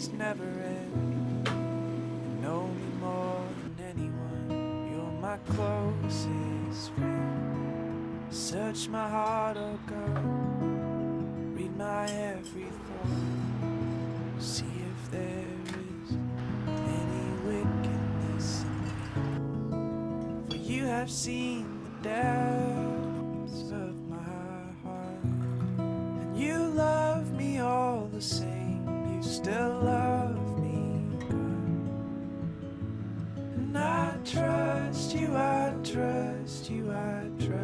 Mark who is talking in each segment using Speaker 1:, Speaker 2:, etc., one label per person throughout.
Speaker 1: just never end. You know me more than anyone. You're my closest friend. Search my heart, oh God. Read my every thought. See if there is any wickedness in me. For you have seen the depths of my heart. And you love me all the same. You still love me, God. And I trust you, I trust you, I trust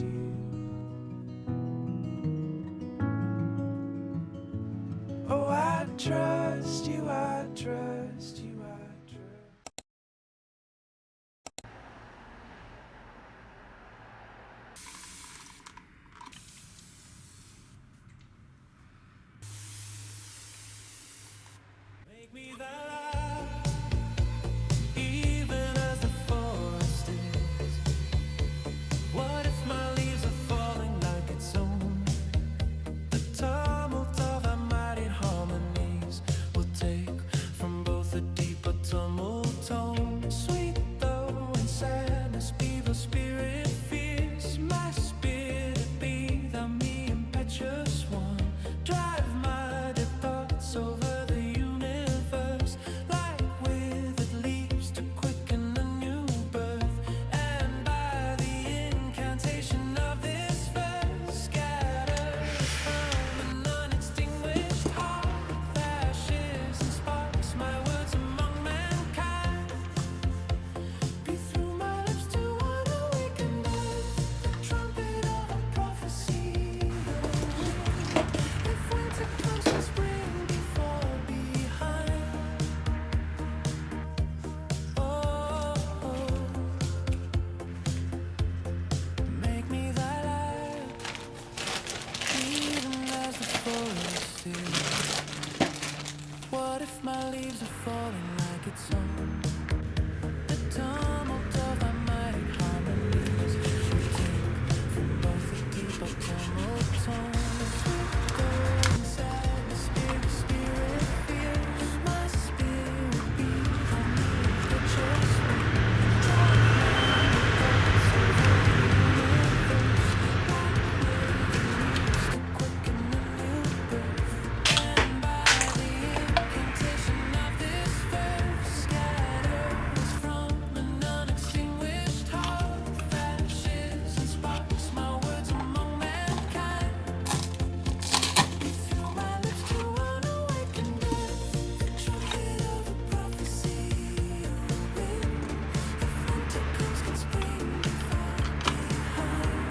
Speaker 1: you. Oh, I trust you, I trust you, I trust. Make me the light, even as the forest is. What if my leaves are falling like its own? The tumult of our mighty harmonies will take from both a deeper tumult tone. Sweet though and sadness be the spirit fierce. My spirit be thou me impetuous one. Drive my dead thoughts over the universe like withered leaves to quicken a new birth. And by the incantation of this verse, scatter from an unextinguished heart of ashes and sparks, my words among mankind. Be through my lips to unawaken death, the trumpet of a prophecy. If winter comes in spring before behind, oh, make me thy light, even as the forest is. What if my leaves are falling like its own? The tumult of thy mighty harmonies will take from both the deeper tumult tone. The sweet glow and sadness, spirit fierce. My spirit be thy me impetuous one. Drive my thoughts over the universe like withered leaves to quicken a new birth. And by the incantation of this verse, scatters from an unextinguished heart of ashes and sparks, my words among mankind. Be through my lips to unawaken death, the trumpet of a prophecy. Oh, wind, if winter comes, can spring be far behind?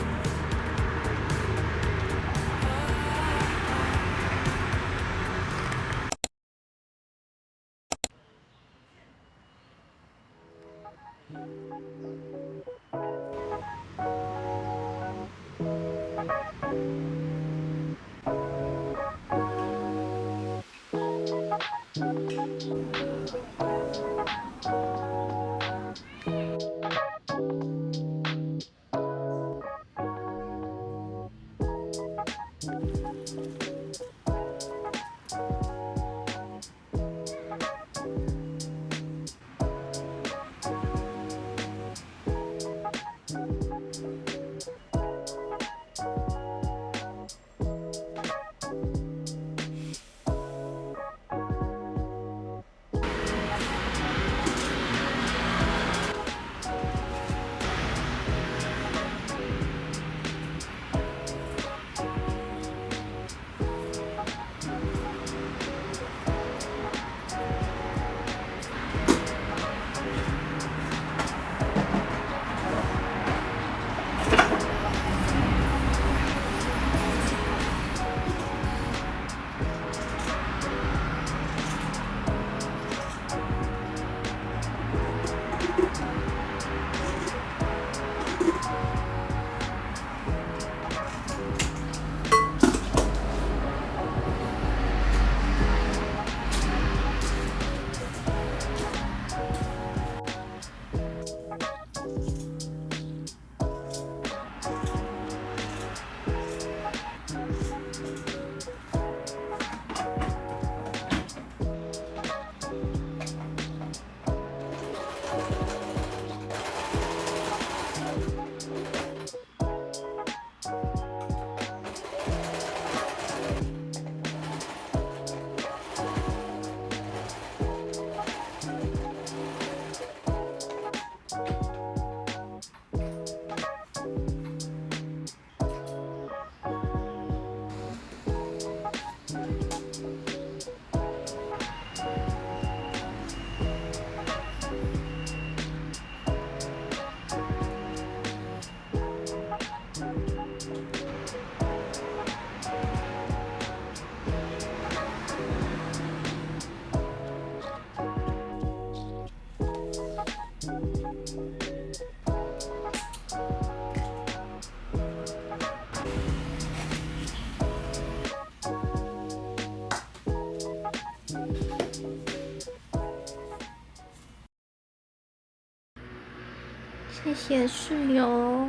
Speaker 2: 谢谢室友，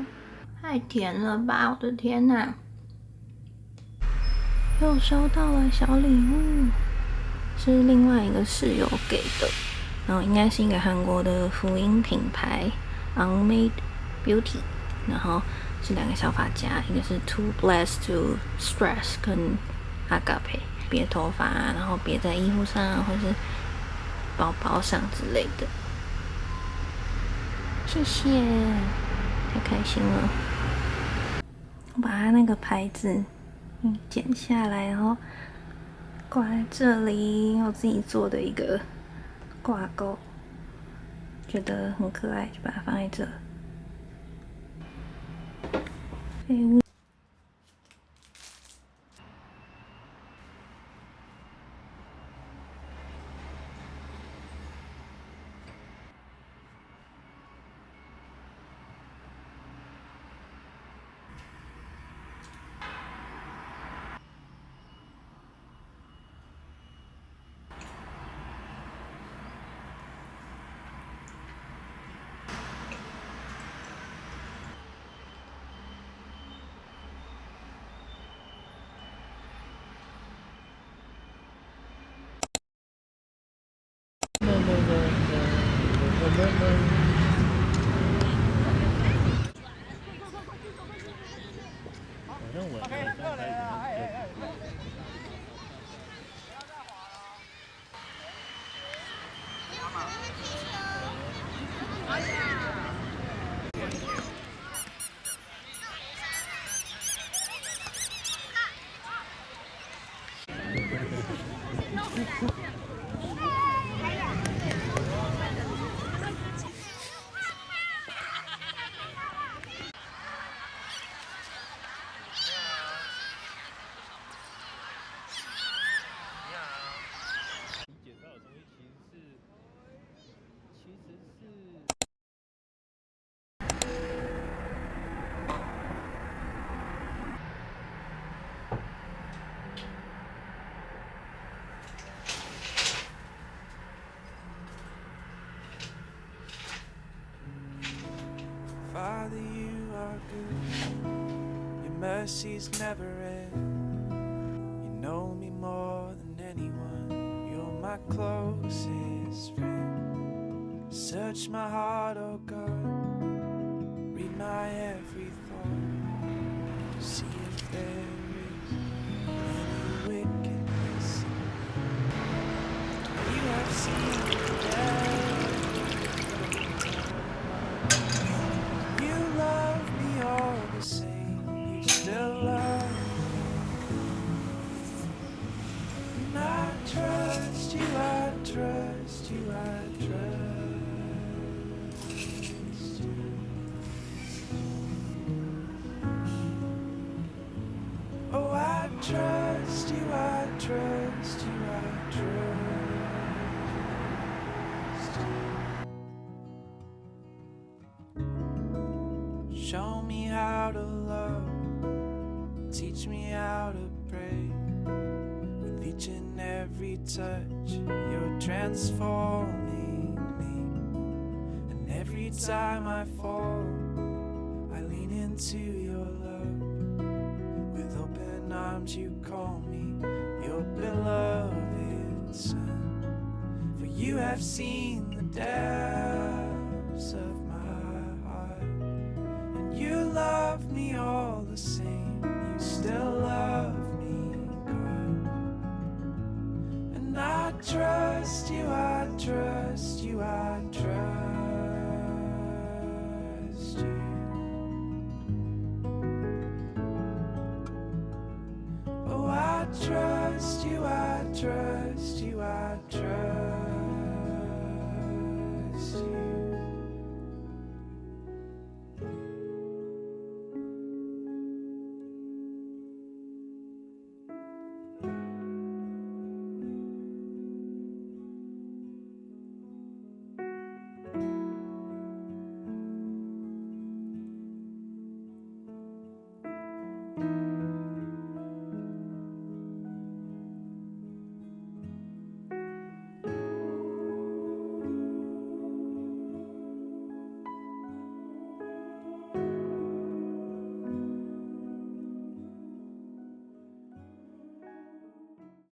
Speaker 2: 太甜了吧！我的天哪，又收到了小礼物，是另外一个室友给的，然后应该是一个韩国的福音品牌 Unmade Beauty， 然后是2个小发夹，一个是 Too Blessed to Stress 跟 Agape， 别头发然后别在衣服上或是包包上之类的。谢谢，太开心了！我把它那个牌子剪下来，然后挂在这里，我自己做的一个挂钩，觉得很可爱，就把它放在这。
Speaker 1: Father, you are good. Your mercies never end. You know me more than anyone. You're my closest friend. Search my heart, oh God. Read my every thought. See if there is any wickedness. You have seen death. The same, you still love me. And I trust you, I trust you, I trust you. Oh, I trust you, I trust you, I trust you. Show me how to love, teach me how to pray. With each and every touch, you're transforming me. And every time I fall, I lean into your love. With open arms you call me your beloved son. For you have seen the depths of you love me all the same, you still love me, God. And I trust you, I trust you, I trust you. Oh, I trust you, I trust you, I trust you.